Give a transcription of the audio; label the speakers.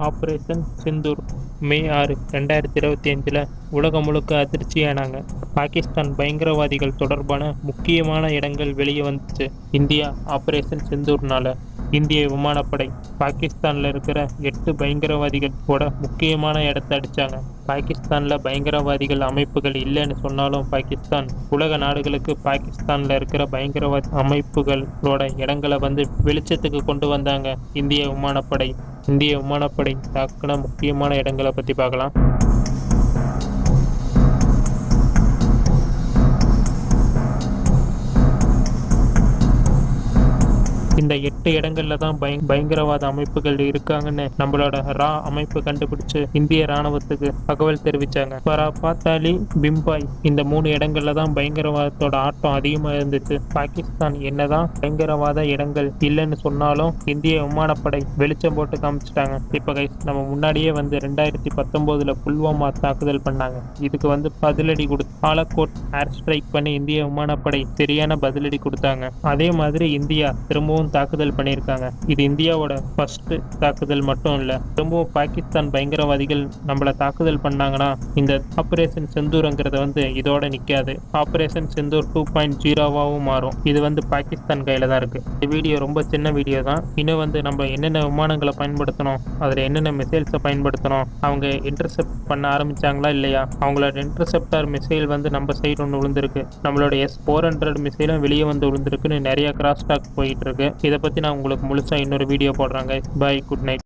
Speaker 1: Operation Sindoor மே 6, 2025 உலகம் முழுக்க அதிர்ச்சியானாங்க. பாகிஸ்தான் பயங்கரவாதிகள் தொடர்பான முக்கியமான இடங்கள் வெளியே வந்துச்சு. இந்தியா ஆபரேஷன் சிந்தூர்னால இந்திய விமானப்படை பாகிஸ்தான்ல இருக்கிற 8 பயங்கரவாதிகளோட முக்கியமான இடத்த அடிச்சாங்க. பாகிஸ்தான்ல பயங்கரவாதிகள் அமைப்புகள் இல்லைன்னு சொன்னாலும் பாகிஸ்தான் உலக நாடுகளுக்கு பாகிஸ்தான்ல இருக்கிற பயங்கரவாதி அமைப்புகளோட இடங்களை வெளிச்சத்துக்கு கொண்டு வந்தாங்க. இந்திய விமானப்படை தாக்குன முக்கியமான இடங்களை பத்தி பார்க்கலாம். இந்த 8 இடங்கள்ல தான் பயங்கரவாத அமைப்புகள் இருக்காங்கன்னு நம்மளோட அமைப்பு கண்டுபிடிச்சு இந்திய ராணுவத்துக்கு தகவல் தெரிவிச்சாங்க. பாத்தாலி, பிம்பாய் இந்த 3 இடங்கள்ல தான் பயங்கரவாதத்தோட ஆட்டம் அதிகமா இருந்துச்சு. பாகிஸ்தான் என்னதான் பயங்கரவாத இடங்கள் இல்லைன்னு சொன்னாலும் இந்திய விமானப்படை வெளிச்சம் போட்டு காமிச்சிட்டாங்க. இப்ப நம்ம முன்னாடியே 2019 புல்வாமா தாக்குதல் பண்ணாங்க. இதுக்கு பதிலடி கொடுத்து பாலக்கோட் ஏர் ஸ்ட்ரைக் பண்ணி இந்திய விமானப்படை சரியான பதிலடி கொடுத்தாங்க. அதே மாதிரி இந்தியா திரும்பவும் தாக்குதல் பண்ணியிருக்காங்க. இது இந்தியாவோட ஃபர்ஸ்ட் தாக்குதல் மட்டும் இல்ல. திரும்பவும் பாகிஸ்தான் பயங்கரவாதிகள் நம்மள தாக்குதல் பண்ணாங்கன்னா இந்த ஆபரேஷன் சிந்தூர்ங்கிறத இதோட நிக்காது. ஆபரேஷன் சிந்தூர் 2.0 மாறும். இது பாகிஸ்தான் கையில தான் இருக்கு. இந்த வீடியோ ரொம்ப சின்ன வீடியோ தான். இன்னும் நம்ம என்னென்ன விமானங்களை பயன்படுத்தணும், அதுல என்னென்ன மிசைல்ஸை பயன்படுத்தணும், அவங்க இன்டர்செப்ட் பண்ண ஆரம்பிச்சாங்களா இல்லையா, அவங்களோட இன்டர்செப்டார் மிசைல் நம்ம சைடு ஒன்று விழுந்திருக்கு, நம்மளோட S-400 மிசைலும் வெளியே விழுந்திருக்குன்னு நிறைய கிராஸ் டாக் போயிட்டு இருக்கு. இதை பற்றி நான் உங்களுக்கு முழுசாக இன்னொரு வீடியோ போடுறாங்க. பாய், குட் நைட்.